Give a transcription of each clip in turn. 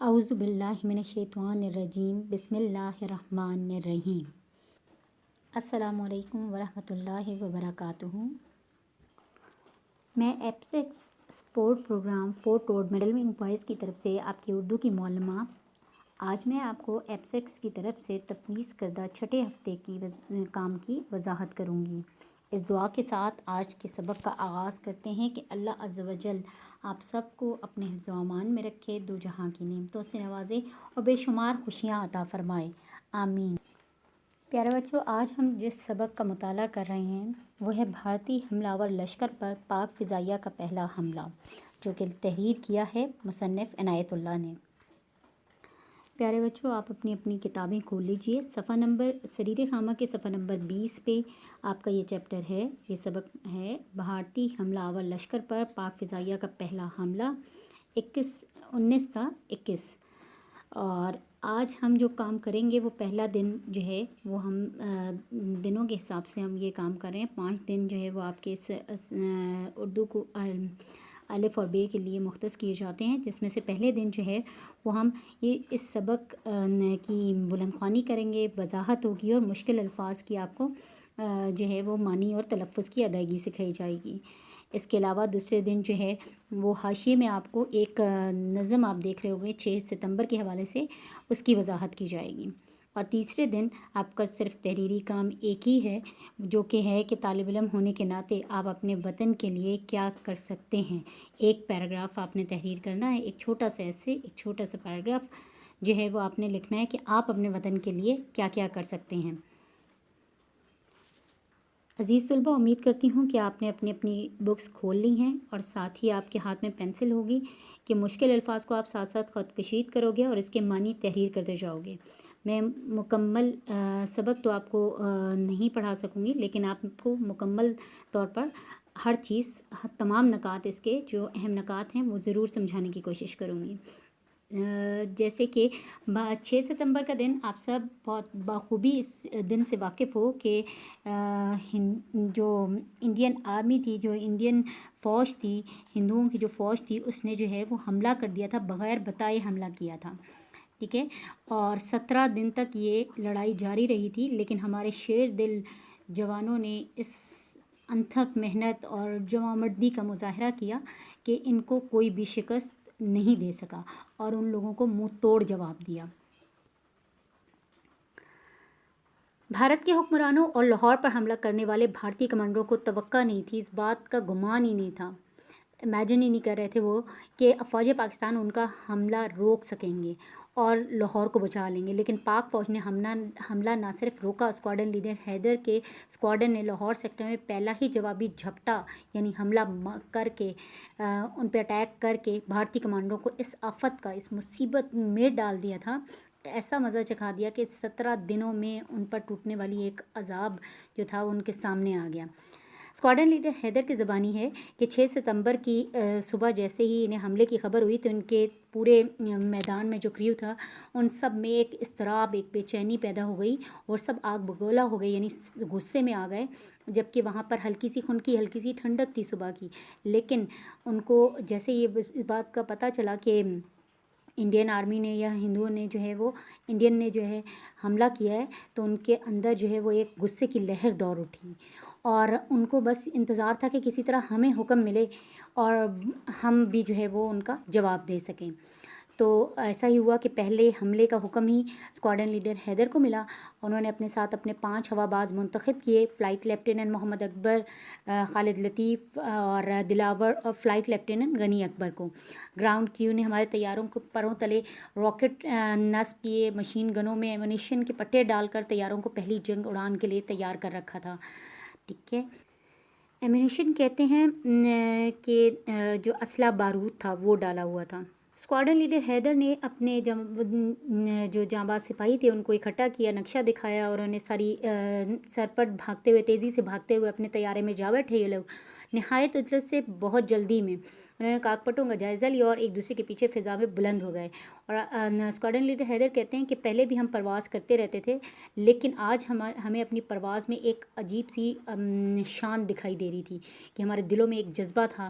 اعوذ باللہ من الشیطان الرجیم بسم اللہ الرحمن الرحیم۔ السلام علیکم ورحمۃ اللہ وبرکاتہ۔ میں ایپسیکس support programme for toward middle wing boys کی طرف سے آپ کی اردو کی معلمہ۔ آج میں آپ کو ایپسیکس کی طرف سے تفویض کردہ چھٹے ہفتے کی کام کی وضاحت کروں گی۔ اس دعا کے ساتھ آج کے سبق کا آغاز کرتے ہیں کہ اللہ عز و جل آپ سب کو اپنے حفظ و امان میں رکھے، دو جہاں کی نعمتوں سے نوازے اور بے شمار خوشیاں عطا فرمائے، آمین۔ پیارے بچوں، آج ہم جس سبق کا مطالعہ کر رہے ہیں وہ ہے بھارتی حملہ آور لشکر پر پاک فضائیہ کا پہلا حملہ، جو کہ تحریر کیا ہے مصنف عنایت اللہ نے۔ پیارے بچوں، آپ اپنی اپنی کتابیں کھول لیجئے، صفحہ نمبر سریر خامہ کے صفحہ نمبر 20 پہ آپ کا یہ چیپٹر ہے، یہ سبق ہے بھارتی حملہ آور لشکر پر پاک فضائیہ کا پہلا حملہ، 19 تھا 21۔ اور آج ہم جو کام کریں گے وہ پہلا دن جو ہے وہ ہم دنوں کے حساب سے ہم یہ کام کر رہے ہیں۔ 5 دن جو ہے وہ آپ کے اردو کو الف اور بے کے لیے مختص کیے جاتے ہیں، جس میں سے پہلے دن جو ہے وہ ہم اس سبق کی بلند خوانی کریں گے، وضاحت ہوگی اور مشکل الفاظ کی آپ کو جو ہے وہ معنی اور تلفظ کی ادائیگی سکھائی جائے گی۔ اس کے علاوہ دوسرے دن جو ہے وہ حاشیے میں آپ کو ایک نظم آپ دیکھ رہے ہوں گے 6 ستمبر کے حوالے سے، اس کی وضاحت کی جائے گی۔ اور تیسرے دن آپ کا صرف تحریری کام ایک ہی ہے، جو کہ ہے کہ طالب علم ہونے کے ناطے آپ اپنے وطن کے لیے کیا کر سکتے ہیں۔ ایک پیراگراف آپ نے تحریر کرنا ہے، ایک چھوٹا سا ایسے، ایک چھوٹا سا پیراگراف جو ہے وہ آپ نے لکھنا ہے کہ آپ اپنے وطن کے لیے کیا کیا کر سکتے ہیں۔ عزیز طلبہ، امید کرتی ہوں کہ آپ نے اپنی اپنی بکس کھول لی ہیں اور ساتھ ہی آپ کے ہاتھ میں پینسل ہوگی کہ مشکل الفاظ کو آپ ساتھ ساتھ خط کشید کرو گے اور اس کے معنی تحریر کرتے جاؤ گے۔ میں مکمل سبق تو آپ کو نہیں پڑھا سکوں گی، لیکن آپ کو مکمل طور پر ہر چیز، تمام نکات، اس کے جو اہم نکات ہیں وہ ضرور سمجھانے کی کوشش کروں گی۔ جیسے کہ 6 ستمبر کا دن آپ سب بہت بخوبی اس دن سے واقف ہو کہ جو انڈین آرمی تھی، جو انڈین فوج تھی، ہندوؤں کی جو فوج تھی، اس نے جو ہے وہ حملہ کر دیا تھا، بغیر بتائے حملہ کیا تھا، ٹھیک ہے۔ اور 17 دن تک یہ لڑائی جاری رہی تھی، لیکن ہمارے شیر دل جوانوں نے اس انتھک محنت اور جواں مردی کا مظاہرہ کیا کہ ان کو کوئی بھی شکست نہیں دے سکا اور ان لوگوں کو منہ توڑ جواب دیا۔ بھارت کے حکمرانوں اور لاہور پر حملہ کرنے والے بھارتی کمانڈروں کو توقع نہیں تھی، اس بات کا گمان ہی نہیں تھا، امیجن ہی نہیں کر رہے تھے وہ کہ افواج پاکستان ان کا حملہ روک سکیں گے اور لاہور کو بچا لیں گے۔ لیکن پاک فوج نے حملہ نہ صرف روکا، اسکواڈرن لیڈر حیدر کے اسکواڈرن نے لاہور سیکٹر میں پہلا ہی جوابی جھپٹا یعنی حملہ کر کے ان پہ اٹیک کر کے بھارتی کمانڈروں کو اس آفت کا، اس مصیبت میں ڈال دیا تھا، ایسا مزہ چکھا دیا کہ 17 دنوں میں ان پر ٹوٹنے والی ایک عذاب جو تھا ان کے سامنے آ گیا۔ اسکواڈرن لیڈر حیدر کی زبانی ہے کہ 6 ستمبر کی صبح جیسے ہی انہیں حملے کی خبر ہوئی تو ان کے پورے میدان میں جو کریو تھا ان سب میں ایک اضطراب، ایک بے چینی پیدا ہو گئی اور سب آگ بگولا ہو گئے، یعنی غصے میں آ گئے، جبکہ وہاں پر ہلکی سی ٹھنڈک تھی صبح کی۔ لیکن ان کو جیسے یہ اس بات کا پتہ چلا کہ انڈین آرمی نے یا ہندوؤں نے جو ہے وہ انڈین نے جو ہے حملہ کیا ہے، تو ان کے اندر جو ہے وہ ایک غصے کی لہر دوڑ اٹھی اور ان کو بس انتظار تھا کہ کسی طرح ہمیں حکم ملے اور ہم بھی جو ہے وہ ان کا جواب دے سکیں۔ تو ایسا ہی ہوا کہ پہلے حملے کا حکم ہی اسکواڈرن لیڈر حیدر کو ملا۔ انہوں نے اپنے ساتھ اپنے 5 ہوا باز منتخب کیے، فلائٹ لیفٹیننٹ محمد اکبر، خالد لطیف اور دلاور، اور فلائٹ لیفٹیننٹ غنی اکبر کو۔ گراؤنڈ کریو نے ہمارے طیاروں کو پروں تلے راکٹ نصب کیے، مشین گنوں میں ایمونیشن کے پٹے ڈال کر طیاروں کو پہلی جنگ اڑان کے لیے تیار کر رکھا تھا، ٹھیک ہے۔ ایمونیشن کہتے ہیں کہ جو اسلحہ بارود تھا وہ ڈالا ہوا تھا۔ اسکواڈرن لیڈر حیدر نے اپنے جو جانباز سپاہی تھے ان کو اکٹھا کیا، نقشہ دکھایا اور انہیں ساری سرپٹ بھاگتے ہوئے، تیزی سے بھاگتے ہوئے اپنے طیارے میں جا بیٹھے یہ لوگ، نہایت عجلت سے، بہت جلدی میں۔ انہوں نے کاکپٹوں کا جائزہ لیا اور ایک دوسرے کے پیچھے فضا میں بلند ہو گئے۔ اور اسکواڈرن لیڈر حیدر کہتے ہیں کہ پہلے بھی ہم پرواز کرتے رہتے تھے، لیکن آج ہمیں اپنی پرواز میں ایک عجیب سی شان دکھائی دے رہی تھی کہ ہمارے دلوں میں ایک جذبہ تھا،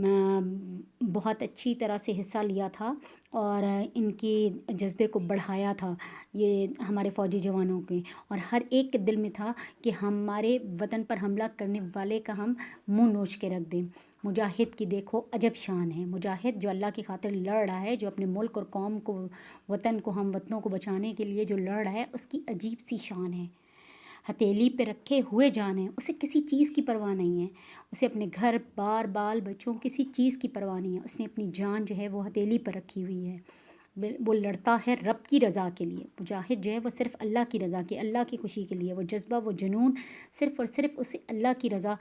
بہت اچھی طرح سے حصہ لیا تھا اور ان کے جذبے کو بڑھایا تھا یہ ہمارے فوجی جوانوں کے، اور ہر ایک کے دل میں تھا کہ ہمارے وطن پر حملہ کرنے والے کا ہم منہ نوچ کے رکھ دیں۔ مجاہد کی دیکھو عجب شان ہے، مجاہد جو اللہ کی خاطر لڑ رہا ہے، جو اپنے ملک اور قوم کو، وطن کو، ہم وطنوں کو بچانے کے لیے جو لڑ رہا ہے، اس کی عجیب سی شان ہے، ہتھیلی پہ رکھے ہوئے جان ہے، اسے کسی چیز کی پرواہ نہیں ہے، اسے اپنے گھر بار بال بچوں کسی چیز کی پرواہ نہیں ہے، اس نے اپنی جان جو ہے وہ ہتھیلی پر رکھی ہوئی ہے، وہ لڑتا ہے رب کی رضا کے لیے۔ مجاہد جو ہے وہ صرف اللہ کی رضا کے، اللہ کی خوشی کے لیے، وہ جذبہ، وہ جنون صرف اور صرف اسے اللہ کی رضا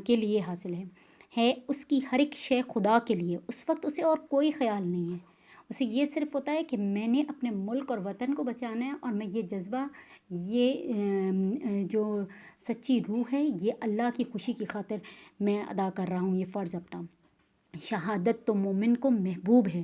کے لیے حاصل ہے اس کی ہر ایک شے خدا کے لیے، اس وقت اسے اور کوئی خیال نہیں ہے، اسے یہ صرف ہوتا ہے کہ میں نے اپنے ملک اور وطن کو بچانا ہے، اور میں یہ جذبہ، یہ جو سچی روح ہے، یہ اللہ کی خوشی کی خاطر میں ادا کر رہا ہوں یہ فرض اپنا۔ شہادت تو مومن کو محبوب ہے،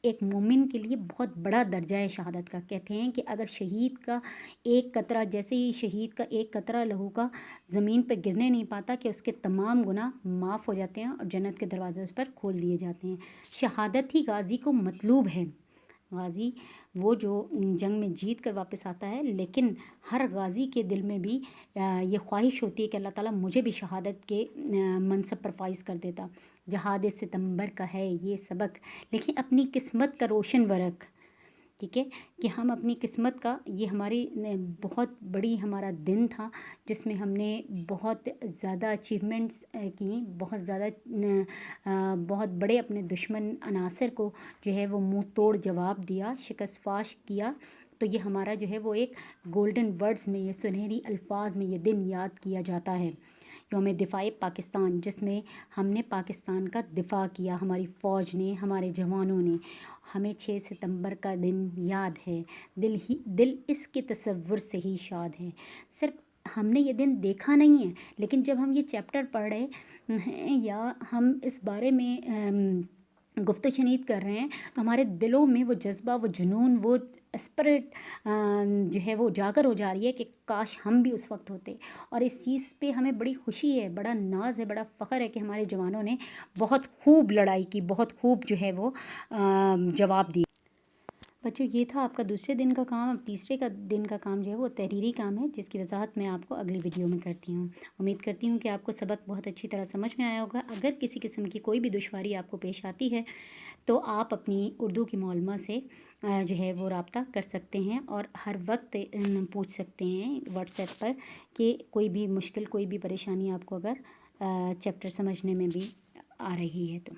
ایک مومن کے لیے بہت بڑا درجہ ہے شہادت کا۔ کہتے ہیں کہ اگر شہید کا ایک قطرہ، جیسے ہی شہید کا ایک قطرہ لہو کا زمین پہ گرنے نہیں پاتا کہ اس کے تمام گناہ معاف ہو جاتے ہیں اور جنت کے دروازے اس پر کھول دیے جاتے ہیں۔ شہادت ہی غازی کو مطلوب ہے، غازی وہ جو جنگ میں جیت کر واپس آتا ہے، لیکن ہر غازی کے دل میں بھی یہ خواہش ہوتی ہے کہ اللہ تعالیٰ مجھے بھی شہادت کے منصب پر فائز کر دیتا۔ جہاد ستمبر کا ہے یہ سبق، لیکن اپنی قسمت کا روشن ورق، ٹھیک ہے، کہ ہم اپنی قسمت کا، یہ ہماری بہت بڑی ہمارا دن تھا جس میں ہم نے بہت زیادہ اچیومنٹس کی، بہت بڑے اپنے دشمن عناصر کو جو ہے وہ منہ توڑ جواب دیا، شکست فاش کیا۔ تو یہ ہمارا جو ہے وہ ایک گولڈن ورڈز میں، یہ سنہری الفاظ میں یہ دن یاد کیا جاتا ہے، یوم دفاع پاکستان، جس میں ہم نے پاکستان کا دفاع کیا، ہماری فوج نے، ہمارے جوانوں نے۔ ہمیں 6 ستمبر کا دن یاد ہے، دل اس کے تصور سے ہی شاد ہے۔ صرف ہم نے یہ دن دیکھا نہیں ہے، لیکن جب ہم یہ چیپٹر پڑھ رہے ہیں یا ہم اس بارے میں گفت و شنید کر رہے ہیں، تو ہمارے دلوں میں وہ جذبہ، وہ جنون، وہ اسپرٹ جو ہے وہ اجاگر ہو جا رہی ہے کہ کاش ہم بھی اس وقت ہوتے، اور اس چیز پہ ہمیں بڑی خوشی ہے، بڑا ناز ہے، بڑا فخر ہے کہ ہمارے جوانوں نے بہت خوب لڑائی کی، بہت خوب جو ہے وہ جواب دی۔ بچوں، یہ تھا آپ کا دوسرے دن کا کام۔ اب تیسرے دن کا کام جو ہے وہ تحریری کام ہے، جس کی وضاحت میں آپ کو اگلی ویڈیو میں کرتی ہوں۔ امید کرتی ہوں کہ آپ کو سبق بہت اچھی طرح سمجھ میں آیا ہوگا۔ اگر کسی قسم کی کوئی بھی دشواری آپ کو پیش آتی ہے تو آپ اپنی اردو کی معلمہ سے جو ہے وہ رابطہ کر سکتے ہیں، اور ہر وقت پوچھ سکتے ہیں واٹس ایپ پر کہ کوئی بھی مشکل، کوئی بھی پریشانی آپ کو اگر چیپٹر سمجھنے میں بھی آ رہی ہے تو۔